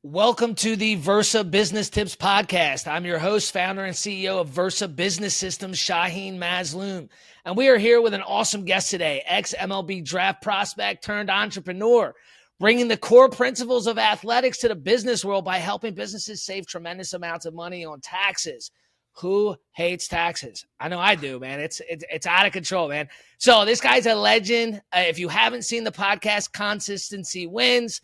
Welcome to the Versa Business Tips Podcast. I'm your host, founder, and CEO of Versa Business Systems, Shaheen Mazloom. And we are here with an awesome guest today, ex-MLB draft prospect turned entrepreneur, bringing the core principles of athletics to the business world by helping businesses save tremendous amounts of money on taxes. Who hates taxes? I know I do, man. It's out of control, man. So this guy's a legend. If you haven't seen the podcast, Consistency Wins.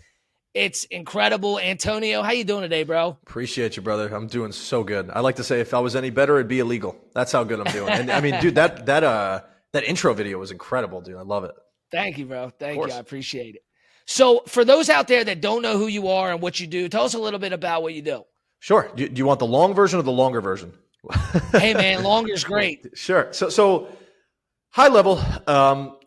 It's incredible. Antonio, how you doing today, bro? Appreciate you, brother. I'm doing so good. I like to say if I was any better, it'd be illegal. That's how good I'm doing. And I mean, dude, that intro video was incredible, dude. I love it. Thank you, bro. Thank you. I appreciate it. So for those out there that don't know who you are and what you do, tell us a little bit about what you do. Sure. Do you want the long version or the longer version? Hey, man, longer's great. Sure. So high level,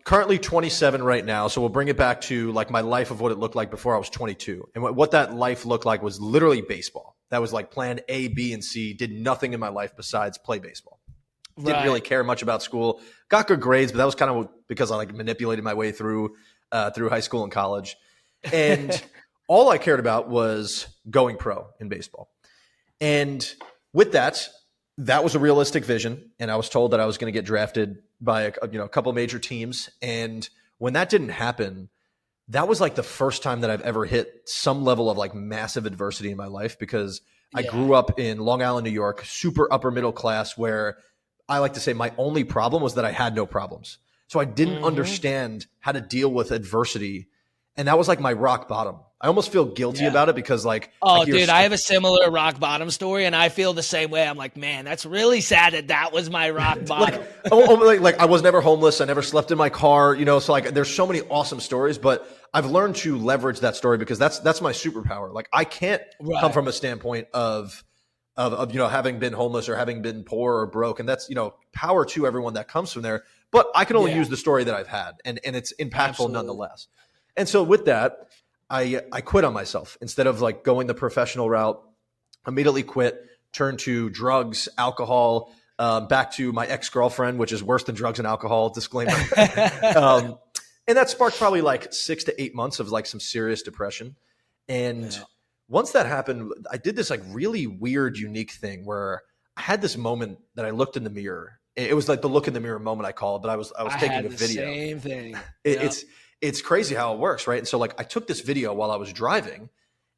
currently 27 right now. So we'll bring it back to like my life of what it looked like before I was 22. And what that life looked like was literally baseball. That was like plan A, B, and C. Did nothing in my life besides play baseball. Didn't really care much about school. Got good grades, but that was kind of because I like manipulated my way through high school and college. And all I cared about was going pro in baseball. And with that was a realistic vision. And I was told that I was going to get drafted by a couple major teams. And when that didn't happen, that was like the first time that I've ever hit some level of like massive adversity in my life, because I grew up in Long Island, New York, super upper middle class, where I like to say my only problem was that I had no problems. So I didn't understand how to deal with adversity. And that was like my rock bottom. I almost feel guilty about it because like, I have a similar rock bottom story and I feel the same way. I'm like, man, that's really sad that was my rock bottom. like I was never homeless. I never slept in my car, so like there's so many awesome stories, but I've learned to leverage that story because that's my superpower. Like I can't come from a standpoint of having been homeless or having been poor or broke. And that's, power to everyone that comes from there. But I can only use the story that I've had, and it's impactful nonetheless. And so with that, I quit on myself. Instead of like going the professional route, immediately quit, turned to drugs, alcohol, back to my ex-girlfriend, which is worse than drugs and alcohol, disclaimer. And that sparked probably like 6 to 8 months of like some serious depression. And once that happened, I did this like really weird, unique thing where I had this moment that I looked in the mirror. It was like the look in the mirror moment, I call it, but I was taking a video. Same thing. It's crazy how it works, right? And so like I took this video while I was driving,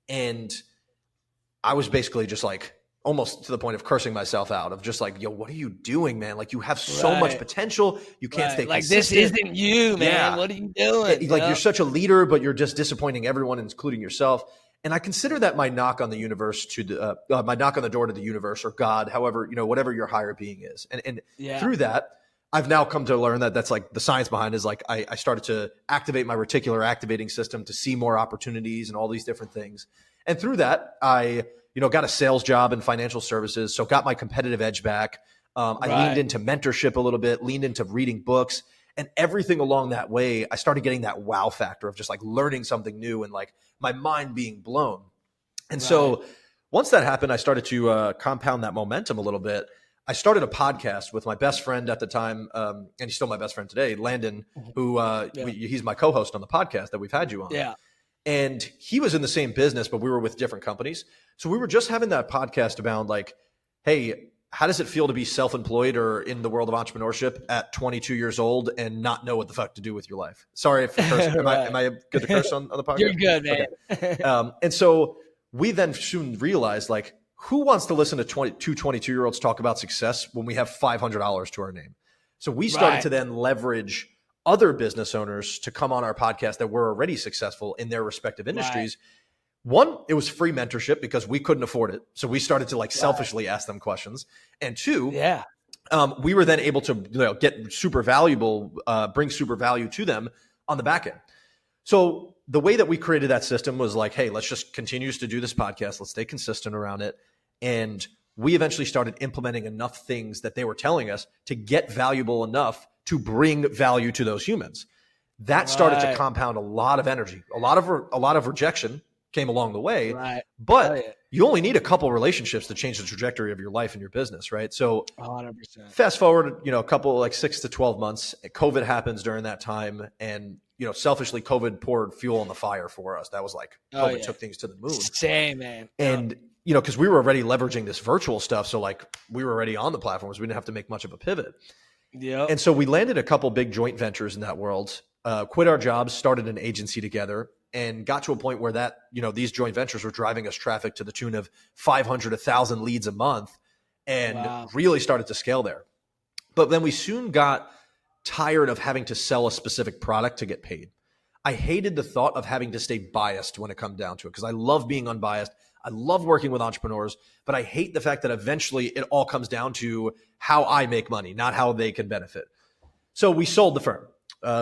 and I was basically just like almost to the point of cursing myself out, of just like, yo, what are you doing, man? Like you have so much potential. You can't stay like consistent. This isn't you, man. Yeah. What are you doing? Like you're such a leader, but you're just disappointing everyone, including yourself. And I consider that my knock on the universe my knock on the door to the universe or God, however, whatever your higher being is. And through that, I've now come to learn that that's like the science behind is like I started to activate my reticular activating system to see more opportunities and all these different things. And through that, I got a sales job in financial services, so got my competitive edge back. I leaned into mentorship a little bit, leaned into reading books, and everything along that way, I started getting that wow factor of just like learning something new and like my mind being blown. And so once that happened, I started to compound that momentum a little bit. I started a podcast with my best friend at the time, and he's still my best friend today, Landon, who he's my co-host on the podcast that we've had you on. Yeah. And he was in the same business, but we were with different companies. So we were just having that podcast about like, hey, how does it feel to be self-employed or in the world of entrepreneurship at 22 years old and not know what the fuck to do with your life? Sorry if am I good to curse on the podcast? You're good, man. Okay. And so we then soon realized like, who wants to listen to 22-year-olds talk about success when we have $500 to our name? So we started to then leverage other business owners to come on our podcast that were already successful in their respective industries. One, it was free mentorship because we couldn't afford it. So we started to like selfishly ask them questions. And two, we were then able to get super valuable, bring super value to them on the back end. So the way that we created that system was like, hey, let's just continue to do this podcast. Let's stay consistent around it. And we eventually started implementing enough things that they were telling us to get valuable enough to bring value to those humans. That started to compound a lot of energy, a lot of rejection came along the way, but you only need a couple relationships to change the trajectory of your life and your business, right? So 100%. Fast forward, a couple like 6 to 12 months, COVID happens during that time. And, selfishly COVID poured fuel on the fire for us. That was like COVID took things to the moon. Same, man. And, because we were already leveraging this virtual stuff. So like we were already on the platforms. We didn't have to make much of a pivot. Yeah. And so we landed a couple big joint ventures in that world, quit our jobs, started an agency together, and got to a point where that, these joint ventures were driving us traffic to the tune of 500, 1,000 leads a month, and really started to scale there. But then we soon got tired of having to sell a specific product to get paid. I hated the thought of having to stay biased when it comes down to it, because I love being unbiased. I love working with entrepreneurs, but I hate the fact that eventually it all comes down to how I make money, not how they can benefit. So we sold the firm.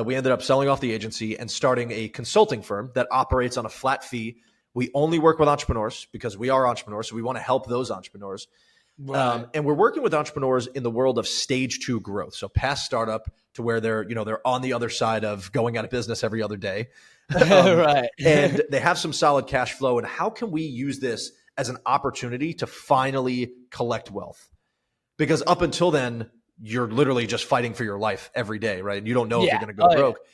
We ended up selling off the agency and starting a consulting firm that operates on a flat fee. We only work with entrepreneurs because we are entrepreneurs. So we want to help those entrepreneurs. Right. And we're working with entrepreneurs in the world of stage 2 growth. So past startup to where they're on the other side of going out of business every other day. Right. And they have some solid cash flow. And how can we use this as an opportunity to finally collect wealth? Because up until then, you're literally just fighting for your life every day, right? And you don't know if you're going to go broke. Yeah.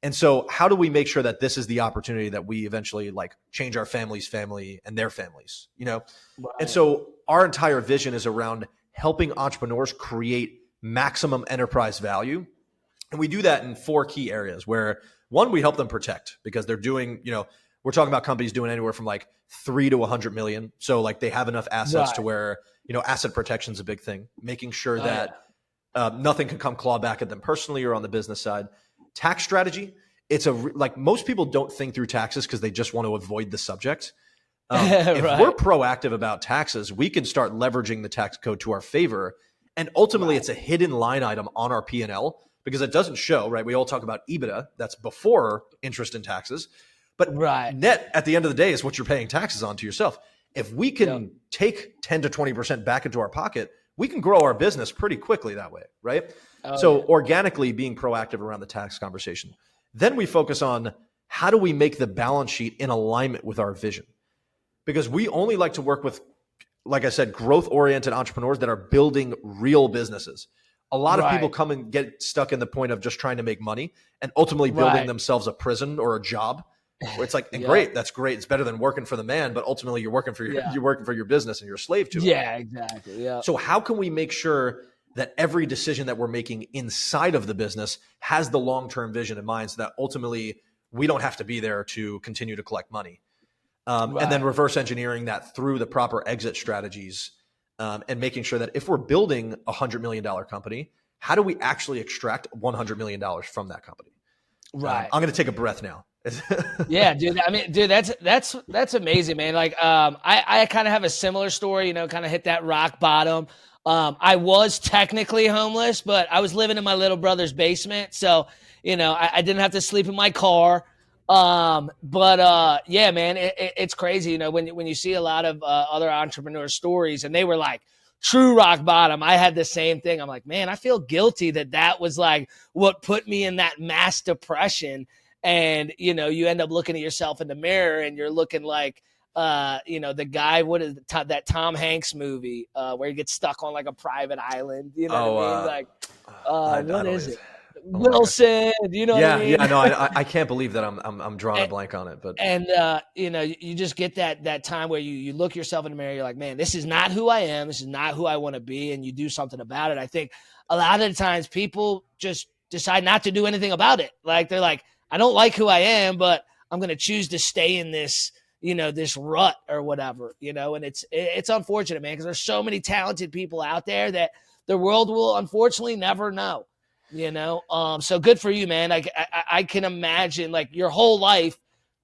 And so how do we make sure that this is the opportunity that we eventually like change our family's family and their families, Right. And so our entire vision is around helping entrepreneurs create maximum enterprise value. And we do that in 4 key areas where, one, we help them protect, because they're doing, we're talking about companies doing anywhere from like 3 to 100 million. So like they have enough assets to where, asset protection is a big thing, making sure that nothing can come claw back at them personally or on the business side. Tax strategy. It's like most people don't think through taxes because they just want to avoid the subject. If we're proactive about taxes, we can start leveraging the tax code to our favor. And ultimately, it's a hidden line item on our P&L because it doesn't show, right? We all talk about EBITDA. That's before interest and taxes. But net at the end of the day is what you're paying taxes on to yourself. If we can take 10 to 20% back into our pocket, we can grow our business pretty quickly that way, right? Organically being proactive around the tax conversation. Then we focus on how do we make the balance sheet in alignment with our vision? Because we only like to work with, like I said, growth-oriented entrepreneurs that are building real businesses. A lot of people come and get stuck in the point of just trying to make money and ultimately building themselves a prison or a job where it's like, and great, that's great. It's better than working for the man, but ultimately you're working for your business and you're a slave to it. Yeah, exactly. Yeah. So how can we make sure that every decision that we're making inside of the business has the long-term vision in mind so that ultimately we don't have to be there to continue to collect money? And then reverse engineering that through the proper exit strategies and making sure that if we're building a $100 million company, how do we actually extract $100 million from that company? Right. I'm going to take a breath now. Yeah, dude. I mean, dude, that's amazing, man. Like, I kind of have a similar story, kind of hit that rock bottom. I was technically homeless, but I was living in my little brother's basement. So, I didn't have to sleep in my car. Yeah, man, it's crazy. When you see a lot of other entrepreneur stories and they were like true rock bottom, I had the same thing. I'm like, man, I feel guilty that was like what put me in that mass depression. And, you end up looking at yourself in the mirror and you're looking like, the guy, what is that Tom Hanks movie where he gets stuck on like a private island, what I mean? Like, what is it? Wilson, what I mean? Yeah, no, I can't believe that I'm drawing a blank on it, but you just get that time where you look yourself in the mirror, you're like, man, this is not who I am, this is not who I want to be, and you do something about it. I think a lot of the times people just decide not to do anything about it. Like they're like, I don't like who I am, but I'm going to choose to stay in this, this rut or whatever, and it's unfortunate, man, because there's so many talented people out there that the world will unfortunately never know. So good for you, man. I can imagine like your whole life,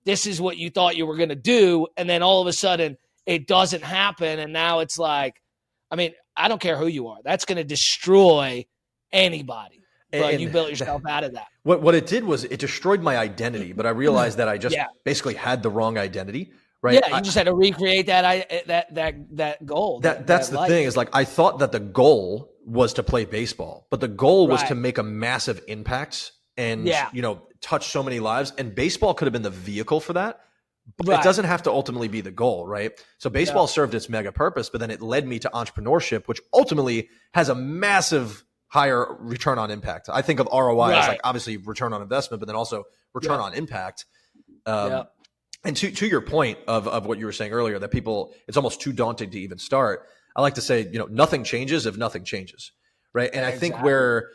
this is what you thought you were going to do. And then all of a sudden it doesn't happen. And now it's like, I mean, I don't care who you are. That's going to destroy anybody. But you built yourself out of that. What it did was it destroyed my identity, but I realized that I just basically had the wrong identity. Right. Yeah, you just had to recreate that goal. That's the thing is like I thought that the goal was to play baseball, but the goal was to make a massive impact and touch so many lives. And baseball could have been the vehicle for that. But it doesn't have to ultimately be the goal, right? So baseball served its mega purpose, but then it led me to entrepreneurship, which ultimately has a massive higher return on impact. I think of ROI as like obviously return on investment, but then also return on impact. Yeah. And to your point of what you were saying earlier, that people, it's almost too daunting to even start. I like to say, nothing changes if nothing changes, right? And I think where,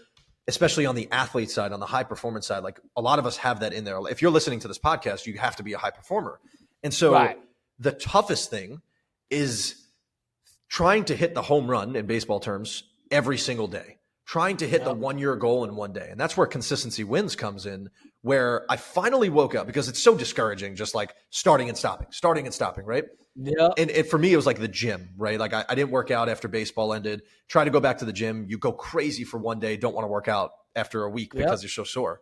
especially on the athlete side, on the high performance side, like a lot of us have that in there. If you're listening to this podcast, you have to be a high performer. And so the toughest thing is trying to hit the home run in baseball terms every single day, trying to hit the 1 year goal in one day. And that's where consistency wins comes in, where I finally woke up, because it's so discouraging, just like starting and stopping, right? Yeah. And for me, it was like the gym, right? Like I didn't work out after baseball ended, try to go back to the gym. You go crazy for one day, don't want to work out after a week because you're so sore.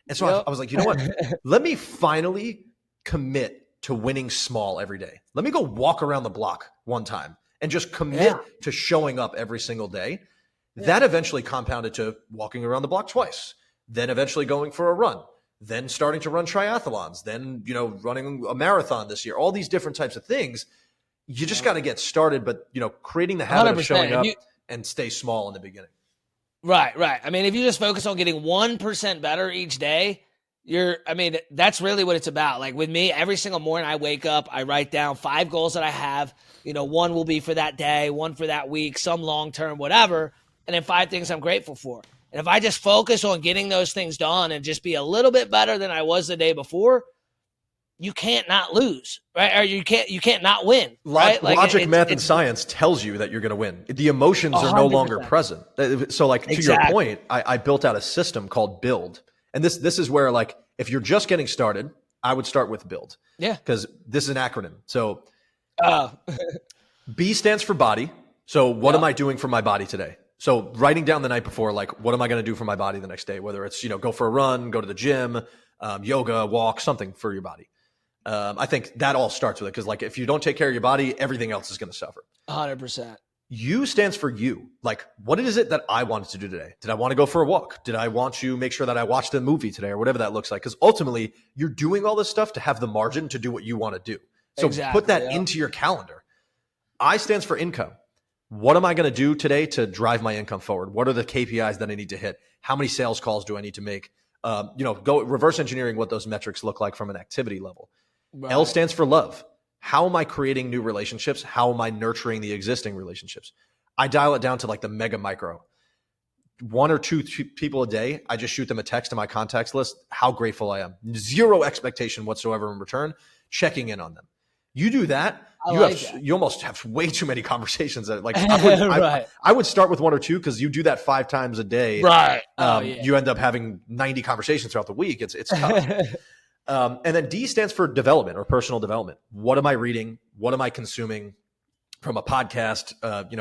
And so I was like, you know what? Let me finally commit to winning small every day. Let me go walk around the block one time and just commit to showing up every single day. That eventually compounded to walking around the block twice, then eventually going for a run, then starting to run triathlons, then, running a marathon this year, all these different types of things. You just got to get started, but, creating the habit of showing up and stay small in the beginning. Right. I mean, if you just focus on getting 1% better each day, that's really what it's about. Like with me, every single morning I wake up, I write down 5 goals that I have. One will be for that day, one for that week, some long-term, whatever. And then 5 things I'm grateful for. And if I just focus on getting those things done and just be a little bit better than I was the day before, you can't not lose, right? Or you can't not win, right? Logic, math, and science tells you that you're going to win. The emotions 100%. Are no longer present. So like to your point, I built out a system called Build. And this is where, like, if you're just getting started, I would start with Build. Yeah. Because this is an acronym. So B stands for body. So what am I doing for my body today? So writing down the night before, like, what am I going to do for my body the next day? Whether it's, go for a run, go to the gym, yoga, walk, something for your body. I think that all starts with it. Because, like, if you don't take care of your body, everything else is going to suffer. 100%. U stands for you. Like, what is it that I wanted to do today? Did I want to go for a walk? Did I want to make sure that I watched a movie today, or whatever that looks like? Because ultimately, you're doing all this stuff to have the margin to do what you want to do. So put that into your calendar. I stands for income. What am I going to do today to drive my income forward? What are the KPIs that I need to hit? How many sales calls do I need to make? Go reverse engineering what those metrics look like from an activity level. Right. L stands for love. How am I creating new relationships? How am I nurturing the existing relationships? I dial it down to like the mega micro. 1 or 2 people a day, I just shoot them a text to my contacts list, how grateful I am. 0 expectation whatsoever in return, checking in on them. You do that, you almost have way too many conversations. Like I would start with 1 or 2, because you do that 5 times a day. Right. You end up having 90 conversations throughout the week. It's tough. And then D stands for development, or personal development. What am I reading? What am I consuming from a podcast,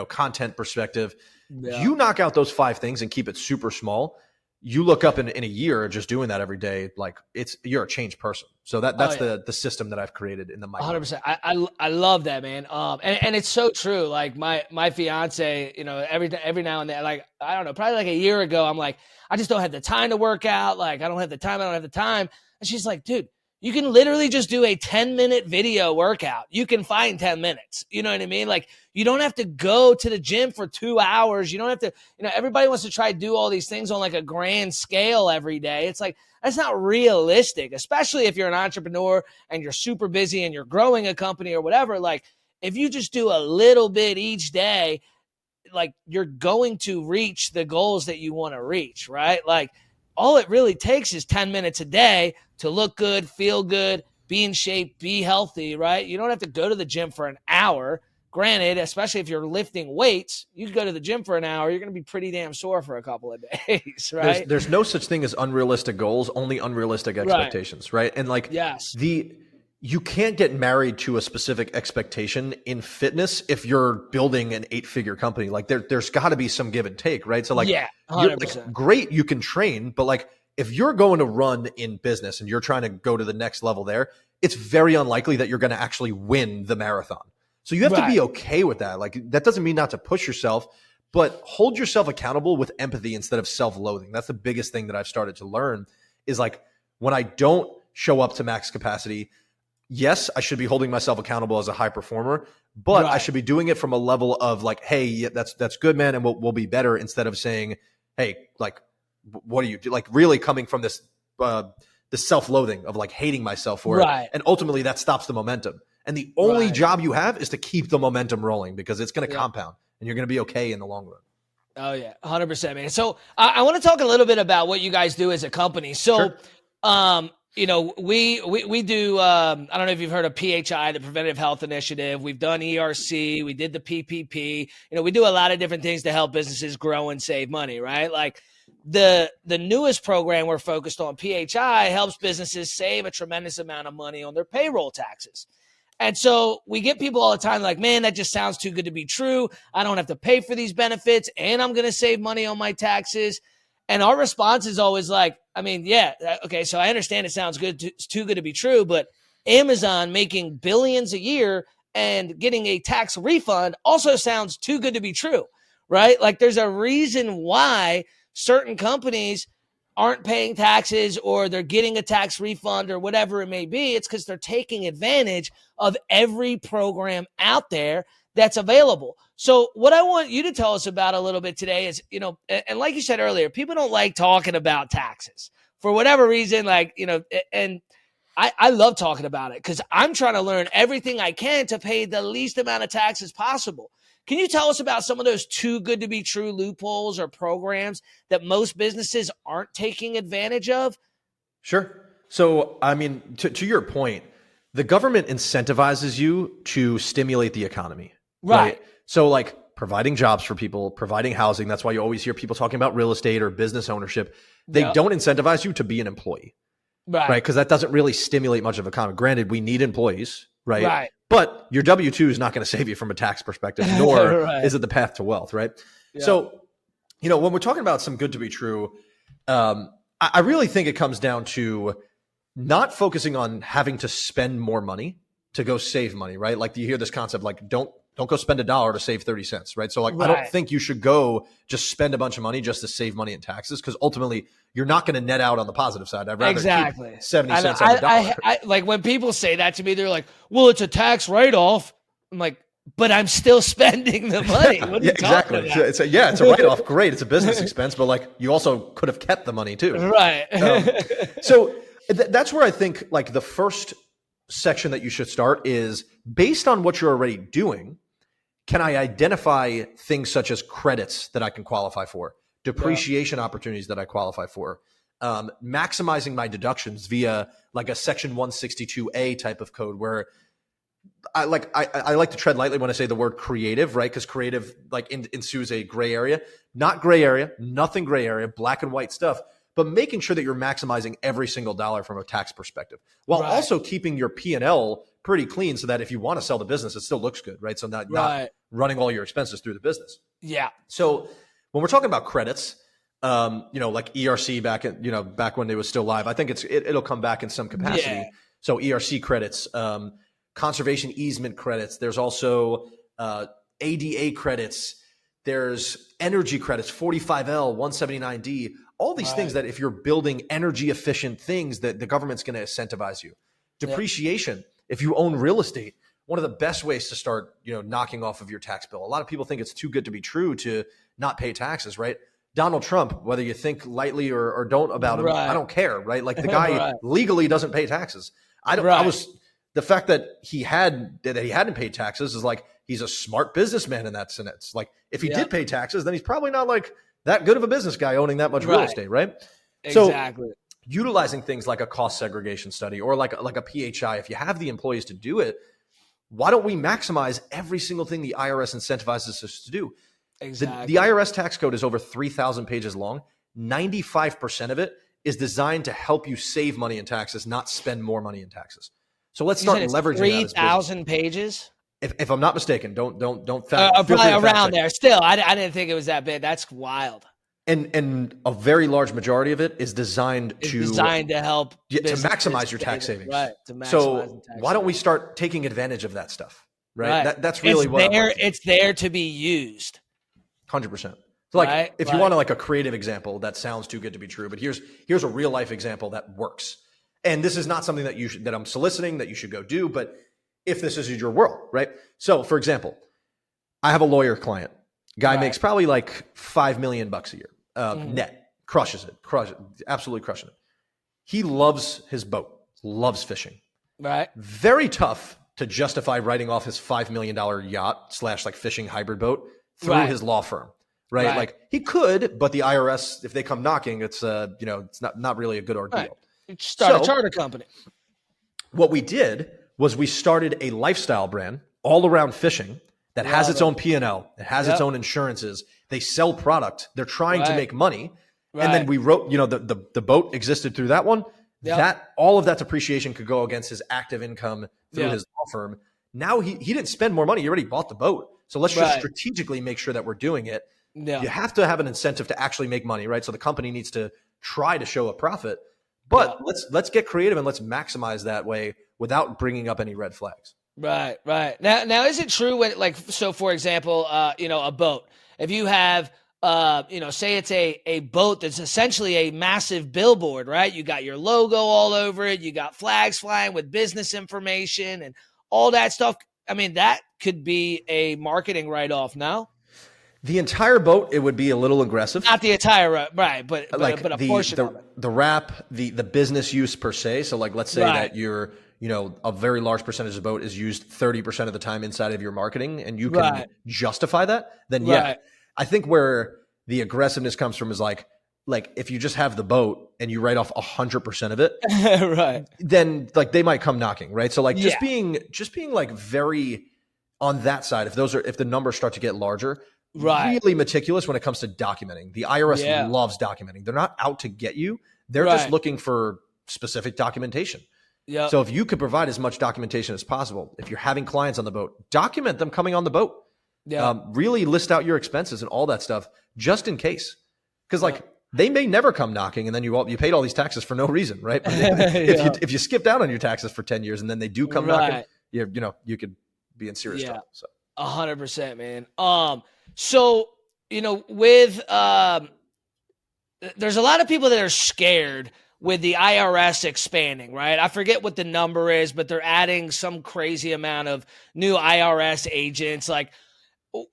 content perspective? Yeah. You knock out those 5 things and keep it super small. You look up in a year just doing that every day, like you're a changed person. So that's the system that I've created in the micro. 100%. I love that, man. And it's so true. Like my fiance, every now and then, like, I don't know, probably like a year ago, I'm like, I just don't have the time to work out. Like, I don't have the time. And she's like, dude, you can literally just do a 10-minute video workout. You can find 10 minutes. You know what I mean? Like, you don't have to go to the gym for 2 hours. You don't have to, everybody wants to try to do all these things on like a grand scale every day. It's like, that's not realistic, especially if you're an entrepreneur and you're super busy and you're growing a company or whatever. Like, if you just do a little bit each day, like, you're going to reach the goals that you want to reach, right? Like, all it really takes is 10 minutes a day to look good, feel good, be in shape, be healthy, right? You don't have to go to the gym for an hour. Granted, especially if you're lifting weights, you go to the gym for an hour, you're going to be pretty damn sore for a couple of days, right? There's no such thing as unrealistic goals, only unrealistic expectations, right? And like, you can't get married to a specific expectation in fitness if you're building an 8-figure company. Like, there's got to be some give and take, right? So like, 100%. Like, great, you can train, but like, if you're going to run in business and you're trying to go to the next level there, it's very unlikely that you're going to actually win the marathon. So you have to be okay with that. Like, that doesn't mean not to push yourself, but hold yourself accountable with empathy instead of self-loathing. That's the biggest thing that I've started to learn is, like, when I don't show up to max capacity, yes, I should be holding myself accountable as a high performer, but I should be doing it from a level of like, hey, yeah, that's good, man, and we'll be better, instead of saying, hey, like, what do you do? Like, really coming from this the self-loathing of like hating myself for Right. it. And ultimately that stops the momentum. And the only Right. job you have is to keep the momentum rolling, because it's going to Yeah. compound and you're going to be okay in the long run. Oh yeah, 100%, man. So I want to talk a little bit about what you guys do as a company. So, Sure. you know, we do. I don't know if you've heard of PHI, the Preventive Health Initiative. We've done ERC. We did the PPP. You know, we do a lot of different things to help businesses grow and save money. Right, like the newest program we're focused on, PHI, helps businesses save a tremendous amount of money on their payroll taxes. And so we get people all the time like, man, that just sounds too good to be true. I don't have to pay for these benefits and I'm going to save money on my taxes. And our response is always like, I mean, yeah, okay, so I understand it sounds good, it's too good to be true, but Amazon making billions a year and getting a tax refund also sounds too good to be true, right? Like there's a reason why certain companies aren't paying taxes or they're getting a tax refund or whatever it may be. It's because they're taking advantage of every program out there that's available. So what I want you to tell us about a little bit today is, you know, and like you said earlier, people don't like talking about taxes for whatever reason, like, you know, and I love talking about it because I'm trying to learn everything I can to pay the least amount of taxes possible. Can you tell us about some of those too good to be true loopholes or programs that most businesses aren't taking advantage of? Sure. So, I mean, to your point, the government incentivizes you to stimulate the economy. Right. So like providing jobs for people, providing housing. That's why you always hear people talking about real estate or business ownership. They don't incentivize you to be an employee. Right. Because that doesn't really stimulate much of economy. Granted, we need employees, right? But your W-2 is not going to save you from a tax perspective, nor is it the path to wealth, right? Yeah. So, you know, when we're talking about some good to be true, I really think it comes down to not focusing on having to spend more money to go save money, right? Like you hear this concept, like don't go spend $1 to save 30 cents, right? So like, I don't think you should go just spend a bunch of money just to save money in taxes, because ultimately you're not going to net out on the positive side. I'd rather keep 70 cents on the dollar. I like when people say that to me, they're like, well, it's a tax write-off. I'm like, but I'm still spending the money. What are you exactly. It's a write-off. Great. It's a business expense, but like you also could have kept the money too. Right. So that's where I think like the first section that you should start is based on what you're already doing. Can I identify things such as credits that I can qualify for, depreciation opportunities that I qualify for, maximizing my deductions via like a section 162A type of code, where I like to tread lightly when I say the word creative, right? Because creative like ensues a gray area, not gray area, nothing gray area, black and white stuff, but making sure that you're maximizing every single dollar from a tax perspective, while also keeping your P&L pretty clean, so that if you want to sell the business, it still looks good, right? So not running all your expenses through the business. Yeah. So when we're talking about credits, you know, like ERC back when it was still live, I think it'll come back in some capacity. Yeah. So ERC credits, conservation easement credits. There's also ADA credits. There's energy credits, 45L, 179D, all these things that if you're building energy efficient things, that the government's going to incentivize you. Depreciation. If you own real estate, one of the best ways to start, you know, knocking off of your tax bill. A lot of people think it's too good to be true to not pay taxes, right? Donald Trump, whether you think lightly or don't about him, I don't care, right? Like the guy legally doesn't pay taxes. The fact that he hadn't paid taxes is like, he's a smart businessman in that sense. Like if he did pay taxes, then he's probably not like that good of a business guy owning that much real estate, right? Exactly. So utilizing things like a cost segregation study or like a PHI, if you have the employees to do it, why don't we maximize every single thing the IRS incentivizes us to do? Exactly. The IRS tax code is over 3,000 pages long. 95% of it is designed to help you save money in taxes, not spend more money in taxes. So let's start leveraging 3,000 pages. If I'm not mistaken, don't probably around there. Still, I didn't think it was that big. That's wild. And a very large majority of it is designed to help to maximize your tax savings. Right. So why don't we start taking advantage of that stuff? Right. That's really it's there to be used. 100%. So like if you want like a creative example that sounds too good to be true, but here's a real life example that works. And this is not something that I'm soliciting that you should go do, but if this is your world, right? So for example, I have a lawyer client. Guy makes probably like $5 million a year, net, crushes it, absolutely crushing it. He loves his boat, loves fishing. Right. Very tough to justify writing off his $5 million yacht / like fishing hybrid boat through his law firm. Right. Like he could, but the IRS, if they come knocking, it's it's not really a good ordeal. Right. Start a charter company. What we did was we started a lifestyle brand all around fishing that has its own P&L. It has its own insurances. They sell product. They're trying to make money. And then we wrote, the boat existed through that one. That all of that depreciation could go against his active income through his law firm. Now he didn't spend more money. He already bought the boat. So let's just strategically make sure that we're doing it. You have to have an incentive to actually make money, right? So the company needs to try to show a profit, but let's get creative and let's maximize that way without bringing up any red flags. Right. Now is it true when so for example, a boat, if you have, say it's a boat that's essentially a massive billboard, right? You got your logo all over it. You got flags flying with business information and all that stuff. I mean, that could be a marketing write-off, no? The entire boat, it would be a little aggressive. Not the entire, right, but a portion of it. The wrap, the business use per se. So like, let's say that you're, a very large percentage of the boat is used 30% of the time inside of your marketing and you can justify that, then I think where the aggressiveness comes from is like if you just have the boat and you write off 100% of it, then like they might come knocking, right? So like just being like very on that side, if the numbers start to get larger, really meticulous when it comes to documenting. The IRS loves documenting. They're not out to get you. They're just looking for specific documentation. So if you could provide as much documentation as possible, if you're having clients on the boat, document them coming on the boat. Really list out your expenses and all that stuff just in case. Because they may never come knocking and then you paid all these taxes for no reason, right? If you skip out on your taxes for 10 years and then they do come knocking, you could be in serious trouble. So 100%, man. So, with there's a lot of people that are scared with the IRS expanding, right? I forget what the number is, but they're adding some crazy amount of new IRS agents. Like,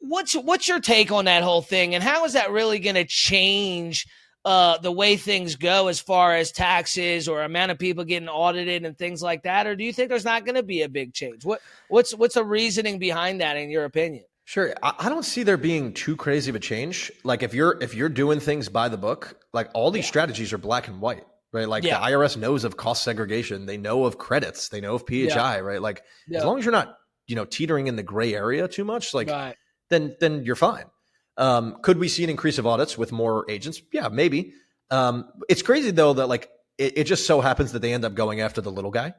what's your take on that whole thing? And how is that really going to change the way things go as far as taxes or amount of people getting audited and things like that? Or do you think there's not going to be a big change? What's the reasoning behind that in your opinion? Sure. I don't see there being too crazy of a change. Like if you're doing things by the book, like all these strategies are black and white, right? Like the IRS knows of cost segregation. They know of credits. They know of PHI, right? Like as long as you're not, teetering in the gray area too much, like then you're fine. Could we see an increase of audits with more agents? Yeah, maybe. It's crazy though that like it just so happens that they end up going after the little guy.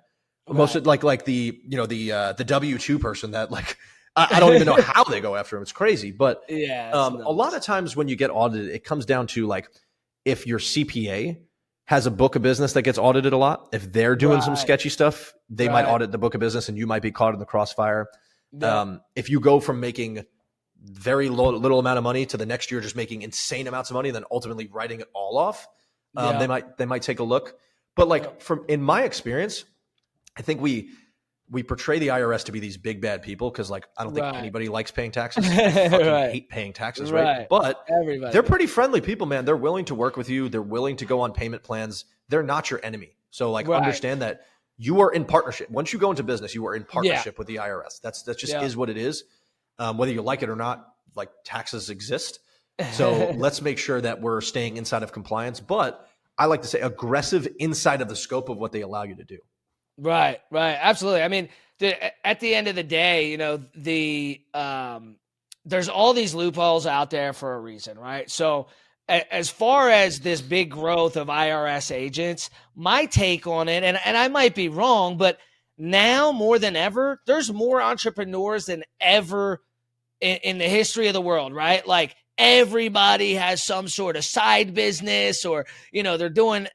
Most of, like the the W-2 person that like I don't even know how they go after him. It's crazy. But a lot of times when you get audited, it comes down to like if your CPA has a book of business that gets audited a lot, if they're doing some sketchy stuff, they might audit the book of business and you might be caught in the crossfire. If you go from making very little amount of money to the next year just making insane amounts of money and then ultimately writing it all off, they might take a look. But like in my experience, I think we portray the IRS to be these big bad people because like I don't think anybody likes paying taxes. I fucking hate paying taxes, right? But they're pretty friendly people, man. They're willing to work with you. They're willing to go on payment plans. They're not your enemy. So like understand that you are in partnership. Once you go into business, you are in partnership with the IRS. That just is what it is. Whether you like it or not, like taxes exist. So let's make sure that we're staying inside of compliance. But I like to say aggressive inside of the scope of what they allow you to do. Right. Absolutely. I mean, at the end of the day, there's all these loopholes out there for a reason, right? So as far as this big growth of IRS agents, my take on it, and I might be wrong, but now more than ever, there's more entrepreneurs than ever in the history of the world, right? Like everybody has some sort of side business or, they're doing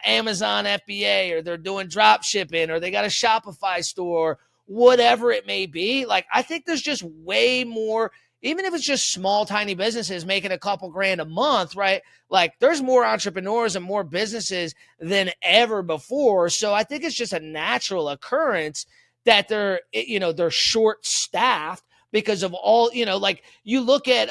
Amazon FBA or they're doing drop shipping or they got a Shopify store, whatever it may be. Like, I think there's just way more, even if it's just small, tiny businesses making a couple grand a month, right? Like there's more entrepreneurs and more businesses than ever before. So I think it's just a natural occurrence that they're short staffed. Because of all, like you look at,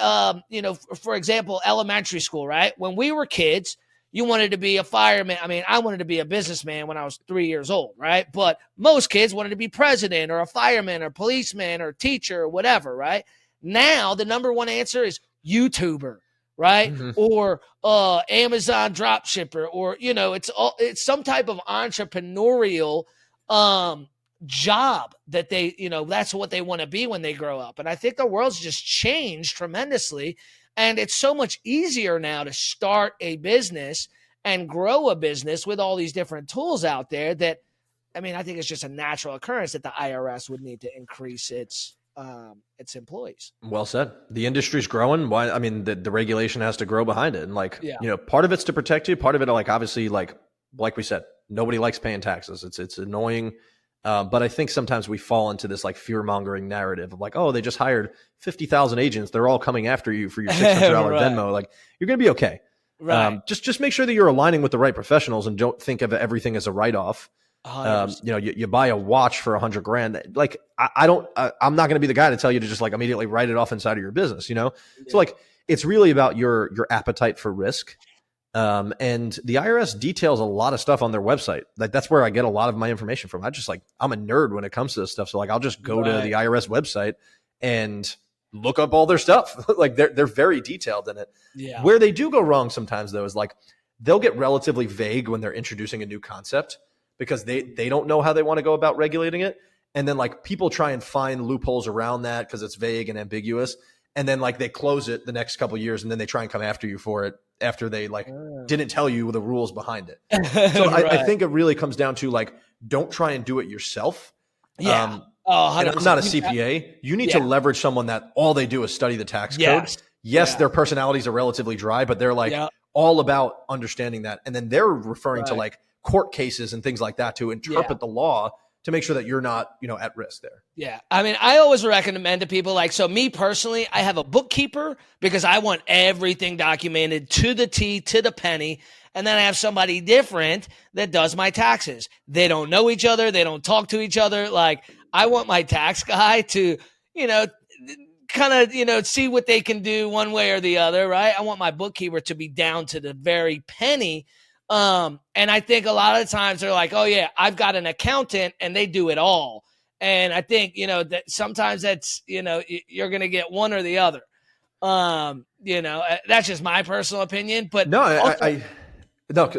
for example, elementary school, right? When we were kids, you wanted to be a fireman. I mean, I wanted to be a businessman when I was 3 years old, right? But most kids wanted to be president or a fireman or policeman or teacher or whatever, right? Now the number one answer is YouTuber, right? Mm-hmm. Or Amazon dropshipper, or it's some type of entrepreneurial job that they, that's what they want to be when they grow up. And I think the world's just changed tremendously. And it's so much easier now to start a business and grow a business with all these different tools out there that, I mean, I think it's just a natural occurrence that the IRS would need to increase its employees. Well said. The industry's growing. Why? I mean, the regulation has to grow behind it. And part of it's to protect you. Part of it, obviously, like we said, nobody likes paying taxes. It's annoying. But I think sometimes we fall into this fear mongering narrative of oh, they just hired 50,000 agents. They're all coming after you for your $600 right. Venmo. You're going to be okay. Right. Just make sure that you're aligning with the right professionals and don't think of everything as a write-off. You buy a watch for $100,000. I'm not going to be the guy to tell you to just immediately write it off inside of your business, Yeah. So it's really about your appetite for risk. And the IRS details a lot of stuff on their website. That's where I get a lot of my information from. I'm a nerd when it comes to this stuff. So I'll just go to the IRS website and look up all their stuff. They're very detailed in it. Yeah. Where they do go wrong sometimes though is they'll get relatively vague when they're introducing a new concept because they don't know how they want to go about regulating it. And then people try and find loopholes around that because it's vague and ambiguous. And then they close it the next couple of years and then they try and come after you for it after they didn't tell you the rules behind it. So right. I think it really comes down to don't try and do it yourself. Yeah. And I'm not a CPA. You need to leverage someone that all they do is study the tax code. Yes, their personalities are relatively dry, but they're all about understanding that. And then they're referring to court cases and things like that to interpret the law to make sure that you're not, at risk there. Yeah. I mean, I always recommend to people so me personally, I have a bookkeeper because I want everything documented to the T, to the penny. And then I have somebody different that does my taxes. They don't know each other. They don't talk to each other. I want my tax guy to, kind of, see what they can do one way or the other, right? I want my bookkeeper to be down to the very penny. And I think a lot of times they're oh yeah, I've got an accountant and they do it all. And I think, that sometimes that's, you're going to get one or the other. That's just my personal opinion, but no,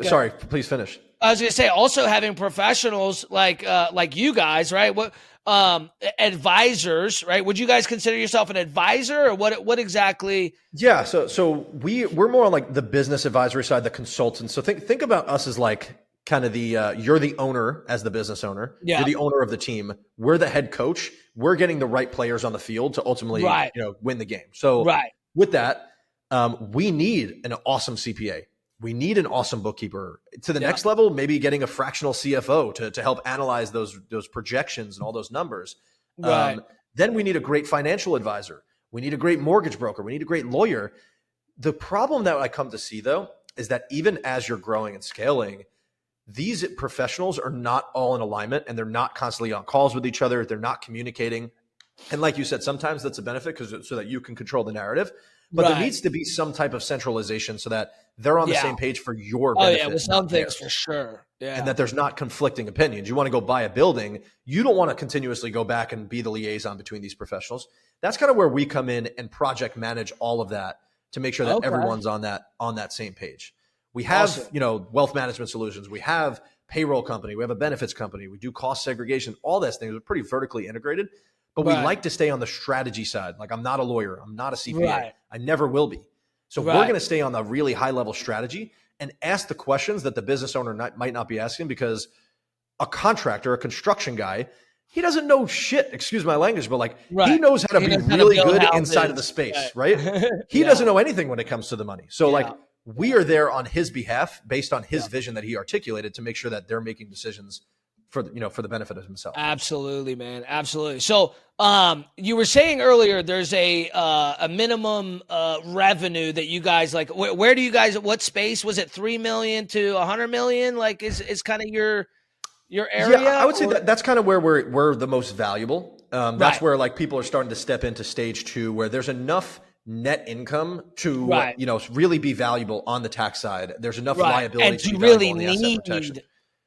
sorry, please finish. I was going to say also having professionals like you guys, right? What, advisors, right? Would you guys consider yourself an advisor or what exactly? Yeah. So we're more on the business advisory side, the consultants. So think about us as kind of the, you're the owner as the business owner. Yeah. You're the owner of the team. We're the head coach. We're getting the right players on the field to ultimately, win the game. So with that, we need an awesome CPA. We need an awesome bookkeeper to the next level, maybe getting a fractional CFO to help analyze those projections and all those numbers. Right. Then we need a great financial advisor. We need a great mortgage broker. We need a great lawyer. The problem that I come to see though, is that even as you're growing and scaling, these professionals are not all in alignment and they're not constantly on calls with each other. They're not communicating. And like you said, sometimes that's a benefit so that you can control the narrative. But there needs to be some type of centralization so that they're on the same page for your benefit. Oh, yeah, with some things for sure. Yeah. And that there's not conflicting opinions. You want to go buy a building. You don't want to continuously go back and be the liaison between these professionals. That's kind of where we come in and project manage all of that to make sure that everyone's on that same page. We have, wealth management solutions. We have payroll company. We have a benefits company. We do cost segregation. All those things are pretty vertically integrated. But we like to stay on the strategy side. I'm not a lawyer. I'm not a CPA. Right. I never will be. So we're going to stay on the really high level strategy and ask the questions that the business owner might not be asking, because a contractor, a construction guy, he doesn't know shit, excuse my language, but he knows how to be really good inside of the space, right? He doesn't know anything when it comes to the money. So we are there on his behalf based on his vision that he articulated to make sure that they're making decisions for the benefit of himself. Absolutely, man. Absolutely. So you were saying earlier there's a minimum revenue that you guys where do you guys, what space was it, 3 million to 100 million? Is kind of your area? Yeah, I would say that's kind of where we're the most valuable. That's where people are starting to step into stage 2, where there's enough net income to, Right. really be valuable on the tax side. There's enough Right. liability And to be to valuable really on the asset protection.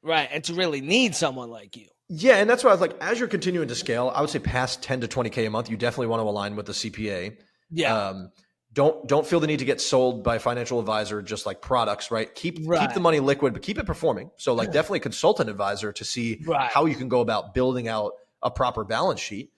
right. And to really need someone like you. Yeah, and that's why I was like, as you're continuing to scale, I would say past 10 to 20K a month, you definitely want to align with the CPA. Yeah. Don't feel the need to get sold by a financial advisor, just like products, right? Keep the money liquid, but keep it performing. So like definitely consult an advisor to see how you can go about building out a proper balance sheet.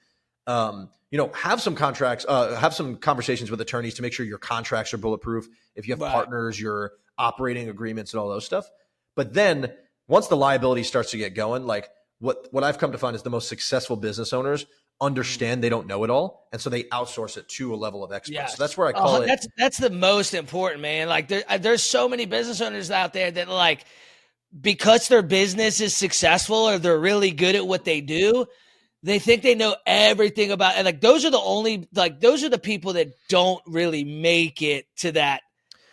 Have some contracts, have some conversations with attorneys to make sure your contracts are bulletproof. If you have partners, your operating agreements and all those stuff. But then once the liability starts to get going, like what I've come to find is the most successful business owners understand they don't know it all. And so they outsource it to a level of expert. Yes. So that's where I call it. That's the most important, man. Like there's so many business owners out there that like, because their business is successful or they're really good at what they do, they think they know everything about, and like those are the people that don't really make it to that,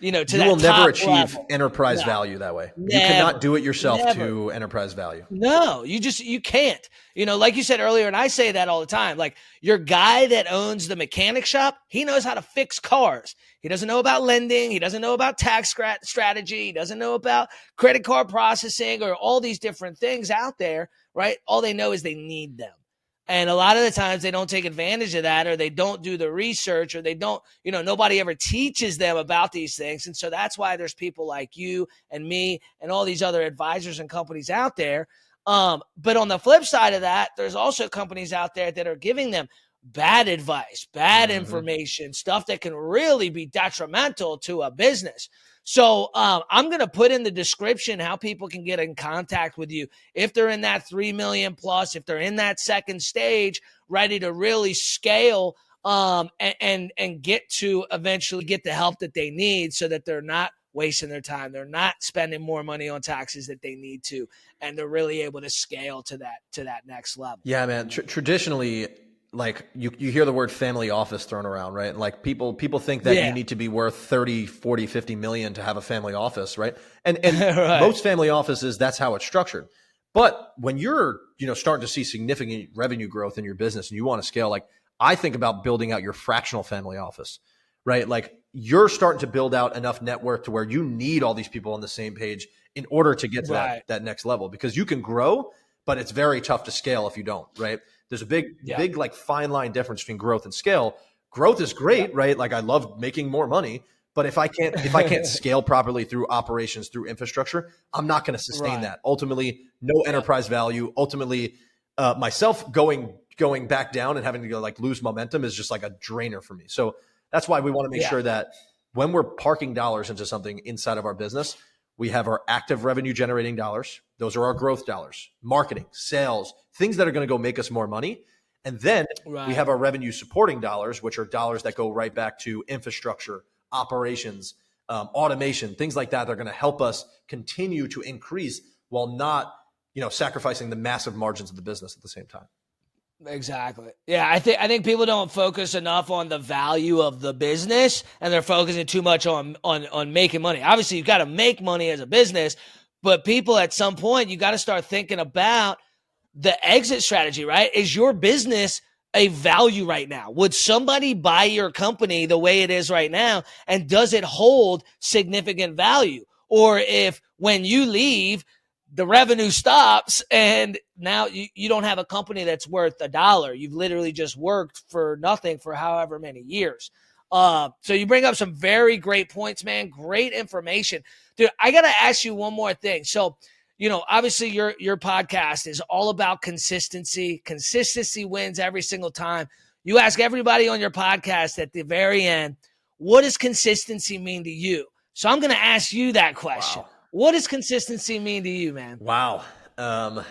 to that top level. You will never achieve enterprise value that way. Never. You cannot do it yourself to enterprise value. No, you can't. Like you said earlier, and I say that all the time, like your guy that owns the mechanic shop, he knows how to fix cars. He doesn't know about lending. He doesn't know about tax strategy. He doesn't know about credit card processing or all these different things out there, right? All they know is they need them. And a lot of the times they don't take advantage of that, or they don't do the research, or they don't, nobody ever teaches them about these things. And so that's why there's people like you and me and all these other advisors and companies out there. But on the flip side of that, there's also companies out there that are giving them bad advice, bad information, stuff that can really be detrimental to a business. So I'm going to put in the description how people can get in contact with you if they're in that 3 million plus, if they're in that second stage, ready to really scale and get to eventually get the help that they need so that they're not wasting their time. They're not spending more money on taxes that they need to, and they're really able to scale to that next level. Yeah, man. Traditionally, like you hear the word family office thrown around, right? Like people think that you need to be worth 30, 40, 50 million to have a family office, right? And right. Most family offices, that's how it's structured. But when you're, starting to see significant revenue growth in your business and you want to scale, like I think about building out your fractional family office, right? Like you're starting to build out enough network to where you need all these people on the same page in order to get to that next level, because you can grow, but it's very tough to scale if you don't, right? There's a big like fine line difference between growth and scale. Growth is great, right? Like I love making more money, but if I can't scale properly through operations, through infrastructure, I'm not going to sustain that. Ultimately, no enterprise value. Ultimately, myself going back down and having to go like lose momentum is just like a drainer for me. So that's why we want to make sure that when we're parking dollars into something inside of our business, we have our active revenue generating dollars. Those are our growth dollars, marketing, sales, things that are going to go make us more money. And then we have our revenue supporting dollars, which are dollars that go right back to infrastructure, operations, automation, things like that. They're going to help us continue to increase while not, sacrificing the massive margins of the business at the same time. Exactly. Yeah, I think people don't focus enough on the value of the business, and they're focusing too much on making money. Obviously, you've got to make money as a business, but people at some point, you got to start thinking about the exit strategy, right? Is your business a value right now? Would somebody buy your company the way it is right now? And does it hold significant value? Or if when you leave, the revenue stops and now you don't have a company that's worth $1. You've literally just worked for nothing for however many years. So you bring up some very great points, man. Great information. Dude, I got to ask you one more thing. So, obviously your podcast is all about consistency. Consistency wins every single time. You ask everybody on your podcast at the very end, what does consistency mean to you? So I'm going to ask you that question. Wow. What does consistency mean to you, man? Wow. I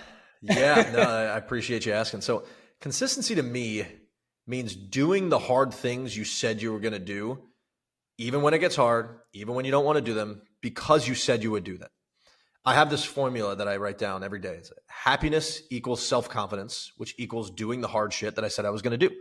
appreciate you asking. So consistency to me means doing the hard things you said you were going to do, even when it gets hard, even when you don't want to do them, because you said you would do them. I have this formula that I write down every day. It's happiness equals self-confidence, which equals doing the hard shit that I said I was going to do.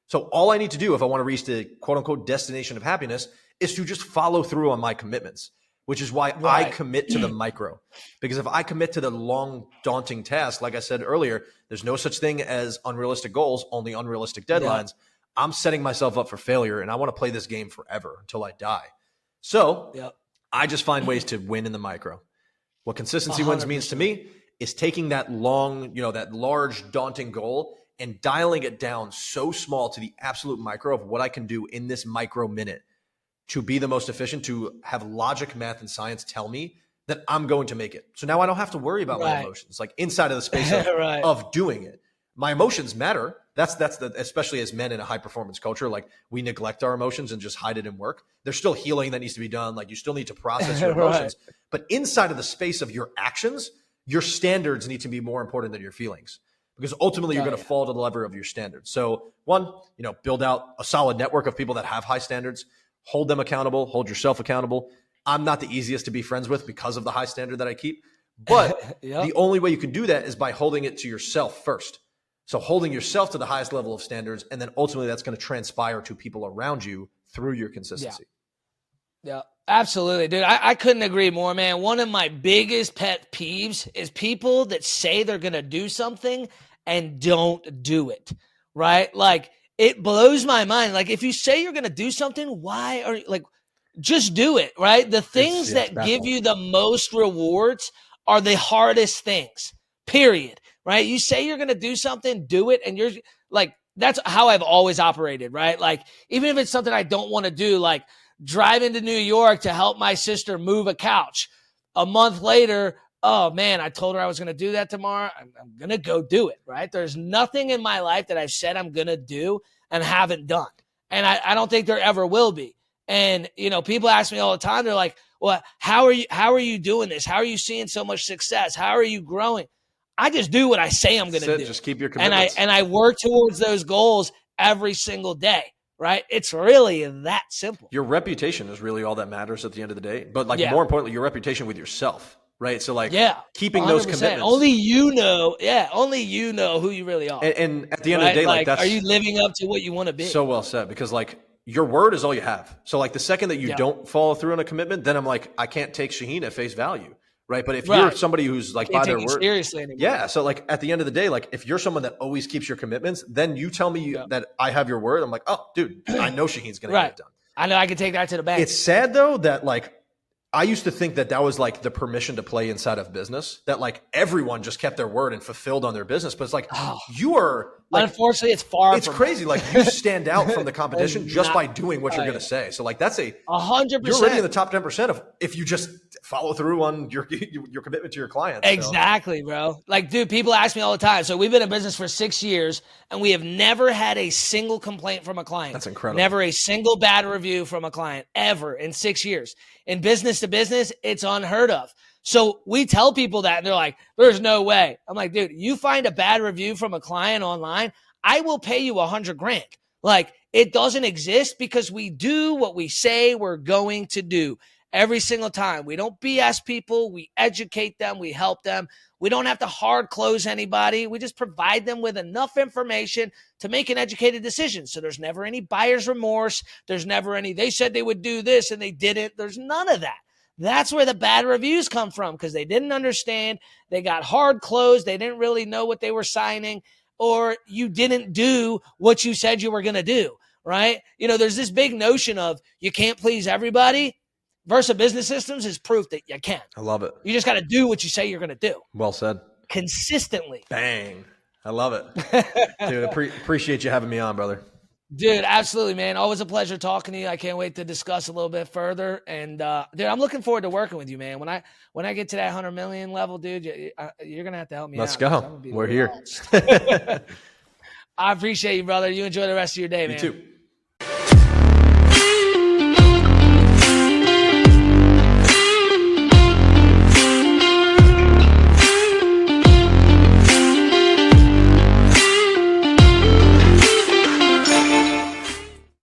So all I need to do if I want to reach the quote unquote destination of happiness is to just follow through on my commitments, which is why I commit to the micro. Because if I commit to the long, daunting task, like I said earlier, there's no such thing as unrealistic goals, only unrealistic deadlines. I'm setting myself up for failure, and I want to play this game forever until I die. So I just find ways to win in the micro. What consistency 100%. wins means to me is taking that long, that large, daunting goal and dialing it down so small to the absolute micro of what I can do in this micro minute to be the most efficient, to have logic, math, and science tell me that I'm going to make it. So now I don't have to worry about my emotions, like inside of the space of, of doing it. My emotions matter. That's especially as men in a high performance culture, like we neglect our emotions and just hide it in work. There's still healing that needs to be done. Like you still need to process your emotions, but inside of the space of your actions, your standards need to be more important than your feelings, because ultimately you're going to fall to the lever of your standards. So one, build out a solid network of people that have high standards, hold them accountable, hold yourself accountable. I'm not the easiest to be friends with because of the high standard that I keep, but the only way you can do that is by holding it to yourself first. So holding yourself to the highest level of standards, and then ultimately that's going to transpire to people around you through your consistency. Yeah, absolutely, dude. I couldn't agree more, man. One of my biggest pet peeves is people that say they're going to do something and don't do it, right? Like, it blows my mind. Like, if you say you're going to do something, why are you, like, just do it, right? The things that give you the most rewards are the hardest things, period. Right? You say you're going to do something, do it. And you're like, that's how I've always operated, right? Like, even if it's something I don't want to do, like driving to New York to help my sister move a couch. A month later, oh man, I told her I was going to do that tomorrow. I'm going to go do it, right? There's nothing in my life that I've said I'm going to do and haven't done. And I don't think there ever will be. And, people ask me all the time, they're like, well, how are you doing this? How are you seeing so much success? How are you growing? I just do what I say I'm going to do. Just keep your commitments. And I work towards those goals every single day, right? It's really that simple. Your reputation is really all that matters at the end of the day. But more importantly, your reputation with yourself, right? So keeping 100%. Those commitments. Only you know who you really are. And at the end of the day, are you living up to what you want to be? So well said, because your word is all you have. So the second that you don't follow through on a commitment, then I'm like, I can't take Shaheen at face value. Right. But if you're somebody who's by their word, seriously anymore. Yeah. So at the end of the day, if you're someone that always keeps your commitments, then you tell me that I have your word. I'm like, oh, dude, I know Shaheen's going to get it done. I know I can take that to the bank. It's sad though that I used to think that was the permission to play inside of business, that everyone just kept their word and fulfilled on their business. But it's you are unfortunately it's far. It's crazy. You stand out from the competition just by doing what you're going to say. So that's 100%. You're already in the top 10% of if you just follow through on your commitment to your clients. Exactly, bro. Dude, people ask me all the time. So we've been in business for 6 years and we have never had a single complaint from a client. That's incredible. Never a single bad review from a client ever in 6 years. In business to business, it's unheard of. So we tell people that and they're like, there's no way. I'm like, dude, you find a bad review from a client online, I will pay you $100,000. It doesn't exist because we do what we say we're going to do every single time. We don't BS people. We educate them. We help them. We don't have to hard close anybody. We just provide them with enough information to make an educated decision. So there's never any buyer's remorse. There's never any, they said they would do this and they didn't. There's none of that. That's where the bad reviews come from, because they didn't understand. They got hard closed. They didn't really know what they were signing, or you didn't do what you said you were going to do, right? There's this big notion of you can't please everybody. Versa Business Systems is proof that you can. I love it. You just got to do what you say you're going to do. Well said. Consistently. Bang. I love it. Dude, appreciate you having me on, brother. Dude, absolutely, man. Always a pleasure talking to you. I can't wait to discuss a little bit further. And dude, I'm looking forward to working with you, man. When I get to that 100 million level, dude, you're gonna have to help me Let's out. Let's go. We're here. I appreciate you, brother. You enjoy the rest of your day, man. You too.